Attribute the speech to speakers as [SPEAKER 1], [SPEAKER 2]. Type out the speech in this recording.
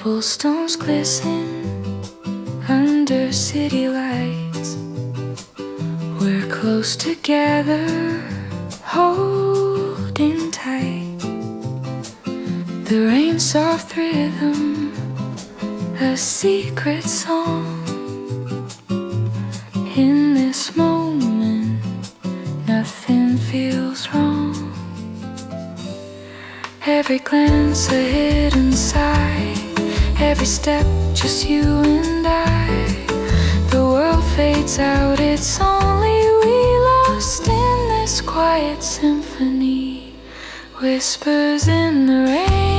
[SPEAKER 1] Cobblestones glisten under city lights. We're close together, holding tight. The rain's soft rhythm, a secret song. In this moment, nothing feels wrong. Every glance a hidden sigh, every step just you and I. The world fades out, it's only we lost in this quiet symphony. Whispers in the rain.